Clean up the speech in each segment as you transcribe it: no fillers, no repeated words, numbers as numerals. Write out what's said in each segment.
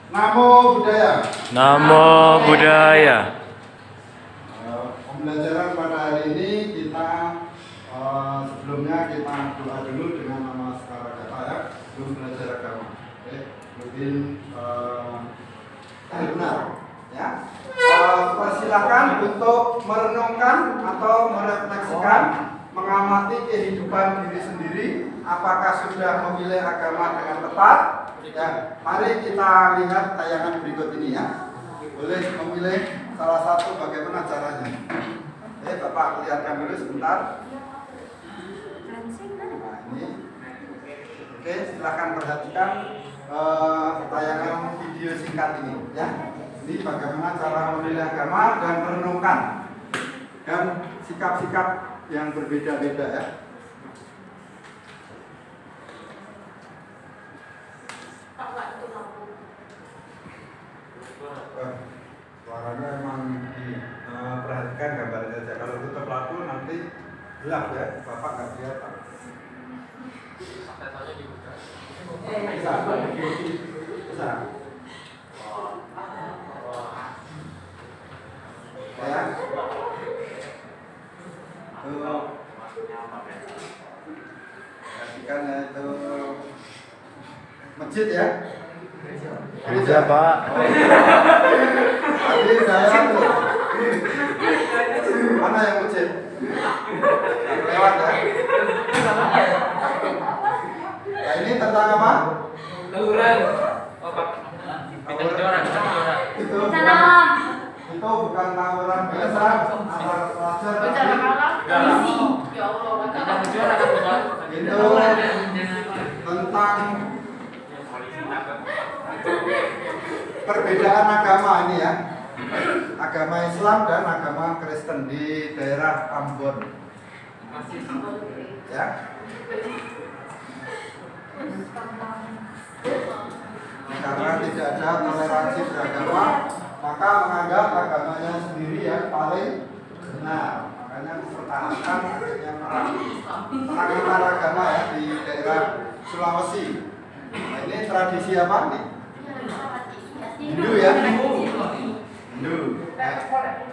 Namo Buddhaya. Namo Buddhaya. Pembelajaran pada hari ini kita sebelumnya kita doa dulu dengan nama Sekara Gata ya, sebelum belajar agama. Oke, mungkin benar ya. Persilahkan untuk merenungkan atau merefleksikan, mengamati kehidupan diri sendiri. Apakah sudah memilih agama dengan tepat? Ya, mari kita lihat tayangan berikut ini ya. Boleh memilih salah satu, bagaimana caranya. Bapak lihatkan dulu sebentar. Nah, ini. Oke, silahkan perhatikan tayangan video singkat ini ya. Ini bagaimana cara memilih agama dan merenungkan dan sikap-sikap yang berbeda-beda ya. Suaranya emang diperhatikan gambarnya saja. Kalau tutup lampu nanti gelap ya, Bapak nggak kelihatan. Bisa. Bisa. Ya. Perhatikan ya, itu masjid ya. Gereja, Pak. Tadi saya mana yang masjid? Lewat ya. Nah, ini tentang apa? Tawuran. Itu bukan tawuran biasa antar pelajar. Itu tentang perbedaan agama ini ya. Agama Islam dan agama Kristen di daerah Ambon. Ya. Karena tidak ada toleransi beragama, maka menganggap agamanya sendiri yang paling benar. Makanya mempertahankan adanya perang antar agama ya di daerah Sulawesi. Nah, ini tradisi apa nih? Hindu ya? Hindu.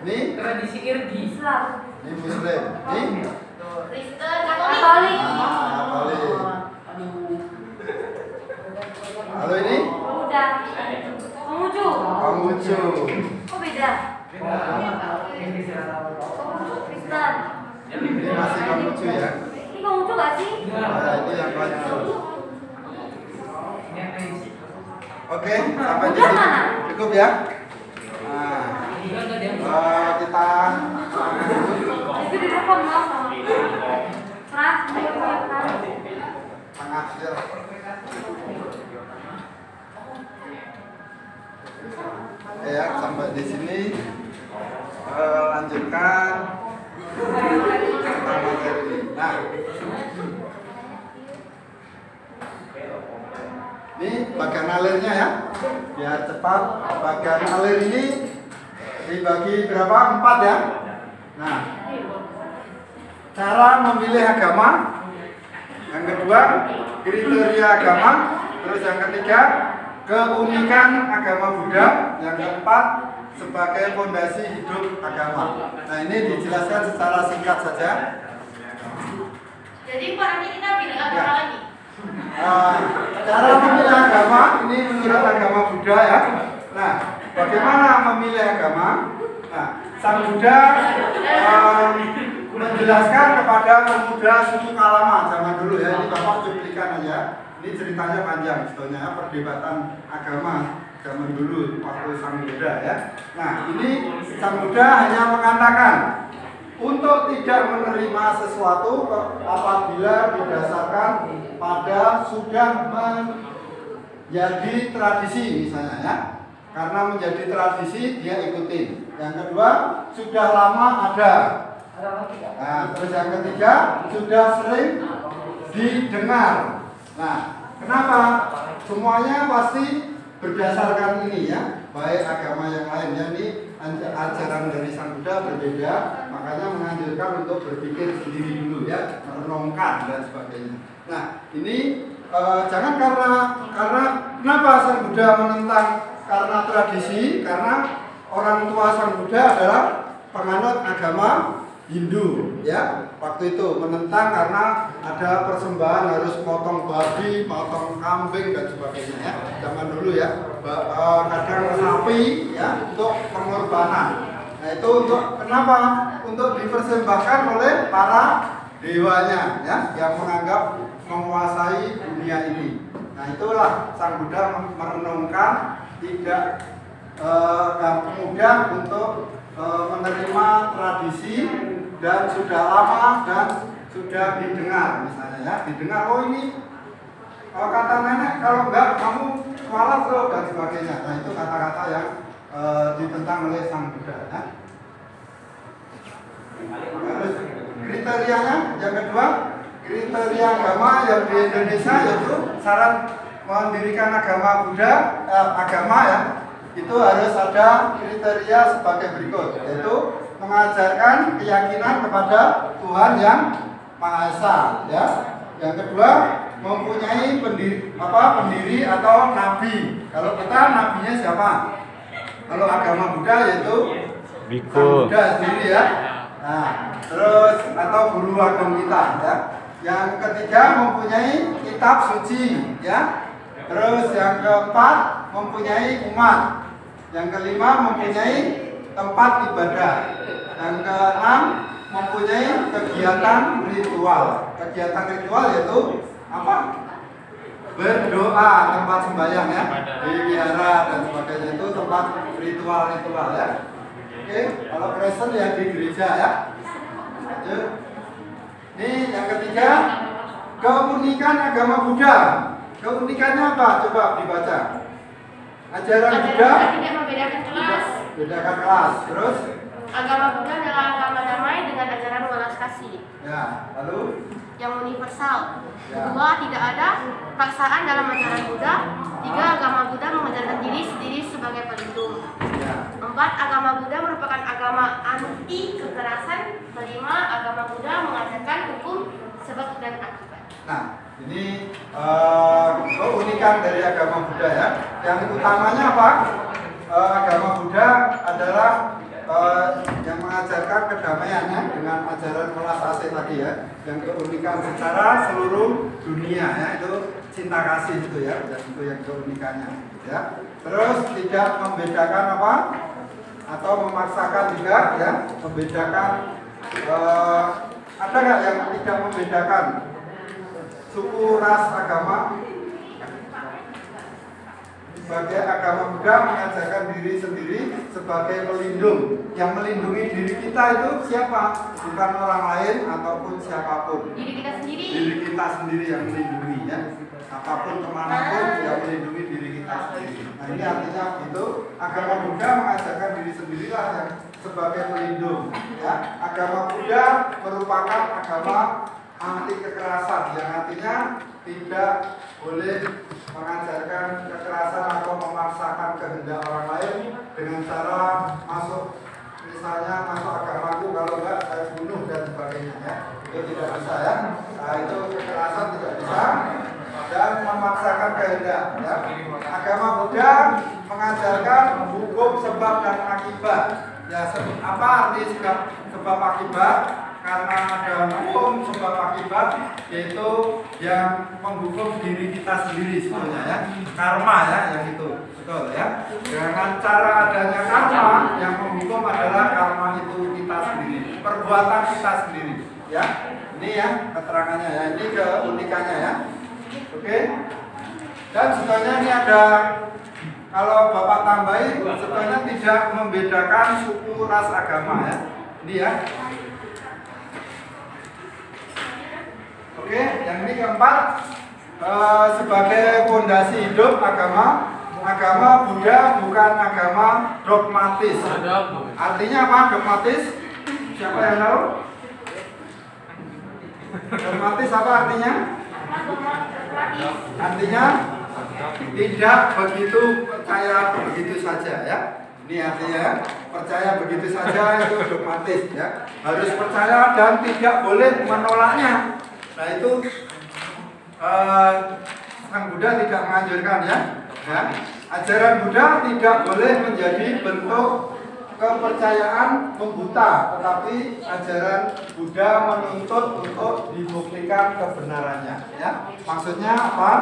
Ini Tradisi Irgi. ini Muslim. Ini Kristen, Katolik. Katolik. Halo ini? Konghucu. Kok beda? Kristen. Ini masih Konghucu ya? Ini Konghucu gak sih? Nah, ini yang Konghucu. Oke, sampai di sini cukup ya. Nah, kita Itu direkam dong sama Pras, tengah ya. Ya, sampai di sini lanjutkan tentang materi. Nah, ini bagian alirnya ya, biar cepat. Bagian alir ini dibagi berapa? 4 ya. Nah, cara memilih agama. Yang kedua, kriteria agama. Terus yang ketiga, keunikan agama Buddha. Yang keempat, sebagai fondasi hidup agama. Nah, ini dijelaskan secara singkat saja. Jadi Pak, nanti kita pilih agama lagi. Cara memilih agama ini menurut agama Buddha ya. Nah, bagaimana memilih agama? Nah, Sang Buddha menjelaskan kepada pemuda suku Kalama zaman dulu ya. Ini Bapak cuplikan aja. Ini ceritanya panjang sebetulnya, perdebatan agama zaman dulu waktu Sang Buddha ya. Nah, ini Sang Buddha hanya mengatakan untuk tidak menerima sesuatu apabila didasarkan pada sudah menjadi tradisi misalnya ya. Karena menjadi tradisi dia ikutin. Yang kedua, sudah lama ada. Nah, terus yang ketiga, sudah sering didengar. Nah, kenapa? Semuanya pasti berdasarkan ini ya. Baik agama yang lain ya, ini ajaran dari Sang Buddha berbeda, makanya menganjurkan untuk berpikir sendiri dulu ya, merenungkan dan sebagainya. Nah, ini jangan karena kenapa Sang Buddha menentang karena tradisi, karena orang tua Sang Buddha adalah penganut agama Hindu, ya. Waktu itu menentang karena ada persembahan harus potong babi, potong kambing dan sebagainya, ya. Zaman dulu ya, kadang sapi, ya, untuk pengorbanan. Nah itu untuk kenapa? Untuk dipersembahkan oleh para dewanya, ya, yang menganggap menguasai dunia ini. Nah itulah Sang Buddha merenungkan tidak mudah untuk menerima tradisi dan sudah lama dan sudah didengar, misalnya, ya, didengar, oh ini kata nenek kalau enggak kamu kualat loh dan sebagainya. Nah itu kata-kata yang ditentang oleh Sang Buddha, ya. Terus kriterianya yang kedua, kriteria agama yang di Indonesia yaitu syarat mendirikan agama Buddha, agama, ya, itu harus ada kriteria sebagai berikut, yaitu mengajarkan keyakinan kepada Tuhan yang Maha Esa, ya. Yang kedua, mempunyai pendiri atau nabi. Kalau kita nabinya siapa? Kalau agama Buddha yaitu Sang Buddha sendiri, ya. Nah, terus atau guru agama kita, ya. Yang ketiga, mempunyai kitab suci, ya. Terus yang keempat, mempunyai umat. Yang kelima, mempunyai tempat ibadah. Yang keenam, mempunyai kegiatan ritual. Kegiatan ritual yaitu apa? Berdoa, tempat sembahyang, ya, di wihara dan sebagainya, itu tempat ritual-ritual, ya. Oke, kalau Kristen ya di gereja, ya. Lanjut. Ini yang ketiga, keunikan agama Buddha. Keunikannya apa? Coba dibaca. Ajaran Buddha tidak membedakan kelas. Bedakan kelas. Terus Agama Buddha adalah agama damai dengan ajaran welas kasih. ya, lalu Yang universal. Ya. Kedua, tidak ada paksaan dalam ajaran Buddha. Tiga, agama Buddha mengajarkan diri sendiri sebagai pelindung. ya. Empat, agama Buddha merupakan agama anti kekerasan. Kelima, agama Buddha mengajarkan hukum sebab dan akibat. Nah, ini keunikan dari agama Buddha, ya. Yang utamanya apa? Agama Buddha adalah yang mengajarkan kedamaiannya dengan ajaran welas asih tadi, ya. Yang keunikan secara seluruh dunia, ya, itu cinta kasih itu, ya, dan itu yang keunikannya, ya. Terus tidak membedakan apa? Atau memaksakan juga, ya, membedakan ada nggak yang tidak membedakan suku, ras, agama? Sebagai agama Buddha mengajarkan diri sendiri sebagai pelindung. Yang melindungi diri kita itu siapa? Bukan orang lain ataupun siapapun. Diri kita sendiri. Diri kita sendiri yang melindungi, ya. Apapun kemanapun yang melindungi diri kita sendiri. Nah ini artinya itu agama Buddha mengajarkan diri sendirilah yang sebagai pelindung, ya. Agama Buddha merupakan agama anti kekerasan, yang artinya tidak boleh mengajarkan kekerasan atau memaksakan kehendak orang lain dengan cara masuk, misalnya masuk agamaku, kalau enggak saya bunuh dan sebagainya, ya. Itu tidak bisa, ya. Nah, itu kekerasan tidak bisa dan memaksakan kehendak, ya. Agama Buddha mengajarkan hukum sebab dan akibat. Ya, apa arti sebab akibat? Karena ada hukum sebab akibat, yaitu yang menghukum diri kita sendiri sebetulnya, ya. Karma, ya, yang itu, betul, ya. Dengan cara adanya karma, yang menghukum adalah karma itu kita sendiri, perbuatan kita sendiri, ya. Ini ya keterangannya, ya. Ini keunikannya, ya. Oke. Dan sebenarnya ini ada, kalau Bapak tambahin, sebenarnya tidak membedakan suku, ras, agama, ya. Ini, ya. Oke, yang ini keempat, sebagai fondasi hidup agama Buddha bukan agama dogmatis. Artinya apa dogmatis? Siapa yang tahu? Dogmatis apa artinya? Artinya tidak begitu percaya begitu saja, ya. Ini artinya percaya begitu saja itu dogmatis, ya. Harus percaya dan tidak boleh menolaknya. Nah itu Sang Buddha tidak menganjurkan, ya. Ya. Ajaran Buddha tidak boleh menjadi bentuk kepercayaan membuta, tetapi ajaran Buddha menuntut untuk dibuktikan kebenarannya. Ya. Maksudnya apa?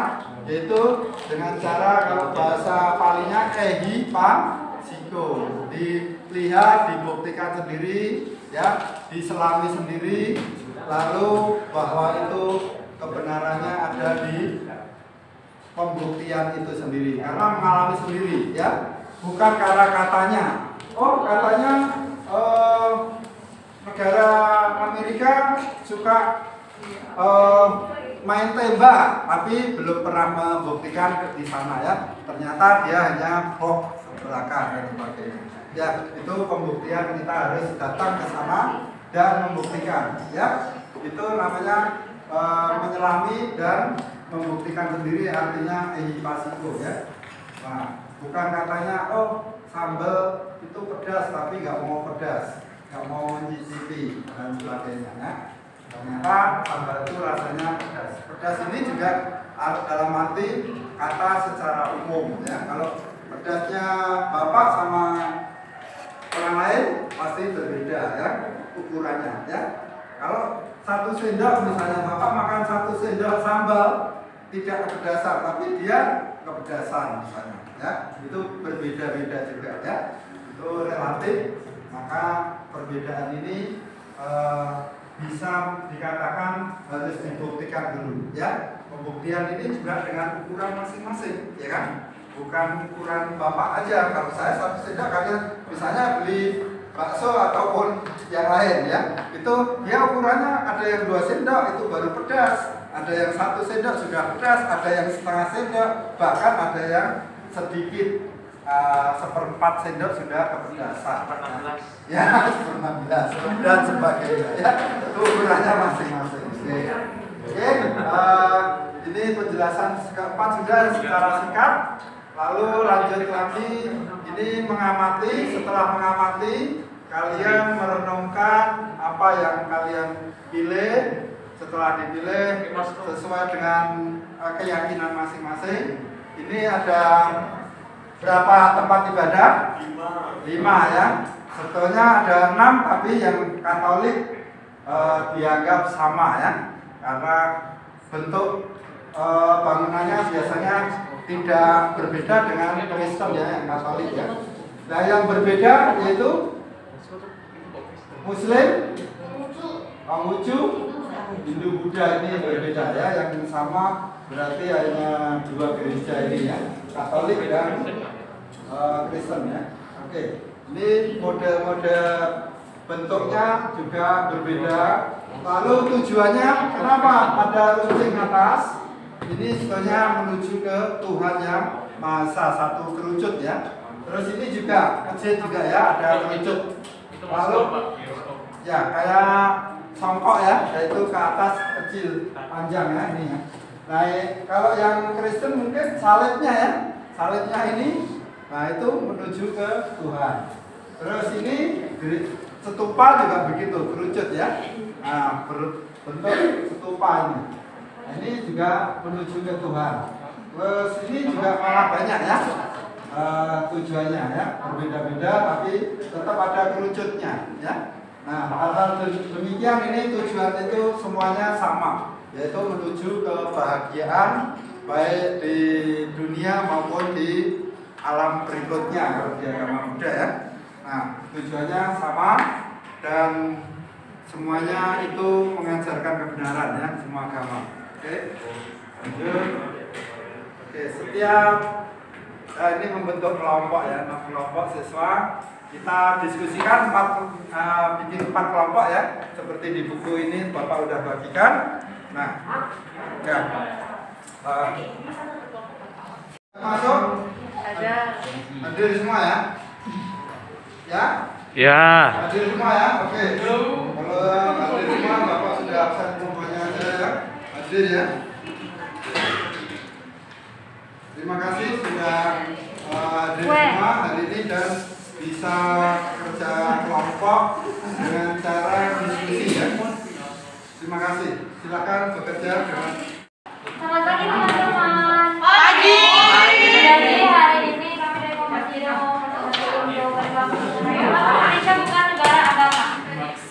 Yaitu dengan cara, kalau bahasa palingnya ehi pasiko, dilihat, dibuktikan sendiri, ya, diselami sendiri, lalu bahwa itu kebenarannya ada di pembuktian itu sendiri, karena mengalami sendiri, ya, bukan karena katanya. Oh, katanya negara Amerika suka main tembak, tapi belum pernah membuktikan di sana, ya. Ternyata dia hanya hoax belaka dan sebagainya. Ya, itu pembuktian, kita harus datang ke sana dan membuktikan, ya. Itu namanya menyelami dan membuktikan sendiri, artinya ehipasiko, ya. Nah, bukan katanya oh sambal itu pedas tapi nggak mau pedas, nggak mau mencicipi dan sebagainya, ya. Ternyata sambal itu rasanya pedas. Pedas ini juga dalam arti kata secara umum, ya. Kalau pedasnya bapak sama orang lain pasti berbeda, ya, ukurannya, ya. Kalau satu sendok, misalnya bapak makan satu sendok sambal tidak kepedasan, tapi dia kepedasan misalnya, ya, itu berbeda-beda juga, ya. Itu relatif, maka perbedaan ini bisa dikatakan harus dibuktikan dulu, ya. Pembuktian ini juga dengan ukuran masing-masing, ya kan? Bukan ukuran bapak aja. Kalau saya satu sendok, kalian misalnya beli bakso ataupun yang lain, ya, itu dia ukurannya ada yang 2 sendok itu baru pedas, ada yang 1 sendok sudah pedas, ada yang setengah sendok, bahkan ada yang sedikit 1/4 sendok sudah kepedasan. Ya, 1/16 dan sebagainya, ya. Itu ukurannya masing-masing. Oke, ini penjelasan keempat sudah secara singkat. Lalu lanjut lagi, ini mengamati. Setelah mengamati, kalian merenungkan apa yang kalian pilih. Setelah dipilih sesuai dengan keyakinan masing-masing. Ini ada berapa tempat ibadah? 5, ya. Sebetulnya ada 6, tapi yang Katolik dianggap sama, ya, karena bentuk bangunannya biasanya tidak berbeda dengan Kristen, ya, yang Katolik, ya. Nah, yang berbeda yaitu Muslim, Konghucu, Hindu, Buddha, ini berbeda, ya. Yang sama berarti hanya 2 gereja ini, ya, Katolik dan Kristen, ya. Oke, ini model-model bentuknya juga berbeda. Lalu tujuannya kenapa ada runcing atas? Ini sebetulnya menuju ke Tuhan yang Maha Esa, satu kerucut, ya. Terus ini juga kecil juga, ya, ada kerucut. Lalu ya kayak songkok, ya, yaitu ke atas kecil panjang, ya, ini, ya. Nah, kalau yang Kristen mungkin salibnya, ya, salibnya ini, nah itu menuju ke Tuhan. Terus ini setupa juga begitu, kerucut, ya. Nah, berbentuk setupa ini. Nah, ini juga menuju ke Tuhan. Terus ini juga malah banyak, ya, tujuannya, ya, berbeda-beda, tapi tetap ada kerucutnya, ya. Nah, hal-hal demikian ini tujuan itu semuanya sama, yaitu menuju kebahagiaan baik di dunia maupun di alam berikutnya kalau di agama Buddha, ya. Nah, tujuannya sama dan semuanya itu mengajarkan kebenaran, ya, semua agama. Oke, lanjut. Oke, setiap ini membentuk kelompok, ya, kelompok siswa. Kita diskusikan bikin 4 kelompok, ya, seperti di buku ini Bapak udah bagikan. Nah, ya, masuk. Hadir semua, ya. Ya. Ya. Hadir semua, ya. Oke. Kalau hadir semua, Bapak sudah absen semuanya aja, ya. Hadir, ya. Terima kasih sudah hadir semua hari ini dan bisa kerja kelompok dengan cara diskusi, ya. Terima kasih. Silakan bekerja dengan. Selamat pagi teman-teman. Pagi. Jadi hari ini kami dari Komisi mau Indonesia bukan negara agama.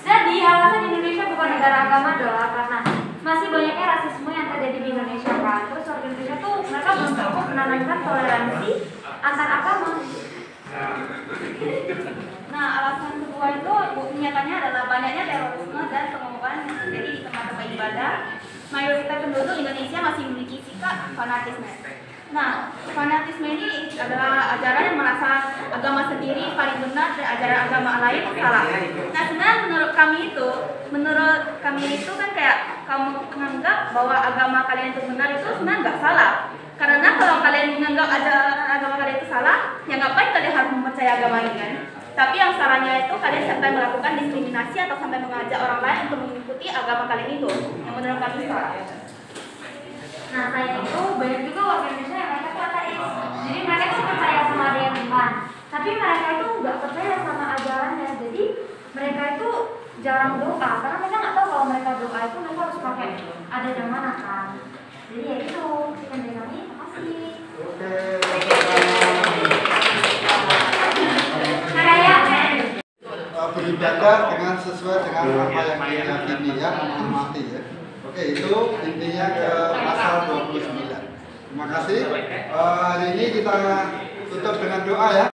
Jadi alasan Indonesia bukan negara agama adalah karena masih banyaknya rasisme yang terjadi di Indonesia kan. Terus warga Indonesia tuh mereka belum cukup menanamkan toleransi antar agama. Nah, alasan kedua itu nyatanya adalah banyaknya terorisme dan pemogokan yang terjadi di tempat-tempat ibadah. Mayoritas penduduk Indonesia masih memiliki sikap fanatisme. Nah, fanatisme ini adalah ajaran yang merasa agama sendiri paling benar dan ajaran agama lain salah. Nah, sebenarnya menurut kami itu kan kayak kamu menganggap bahwa agama kalian itu benar itu sebenarnya nggak salah. Karena kalau kalian menganggap ajaran agama kalian itu salah, ya ngapain kalian harus mempercayai agama ini kan? Tapi yang salahnya itu kalian sampai melakukan diskriminasi atau sampai mengajak orang lain untuk mengikuti agama kalian itu, yang menurut kami salah. Nah, saya itu banyak juga warga Indonesia yang mereka tuh ateis. Jadi mereka tuh percaya sama ada yang Tuhan, tapi mereka itu nggak percaya sama ajarannya. Jadi mereka itu jarang doa karena mereka nggak tahu kalau mereka doa itu mereka harus pakai ada yang mana kan. Jadi ya itu sekian dari kami. Terima kasih. Oke. Beribadah dengan sesuai dengan apa yang diyakini ya, menghormati ya. Oke, itu intinya ke pasal 29. Terima kasih. Hari ini kita tutup dengan doa ya.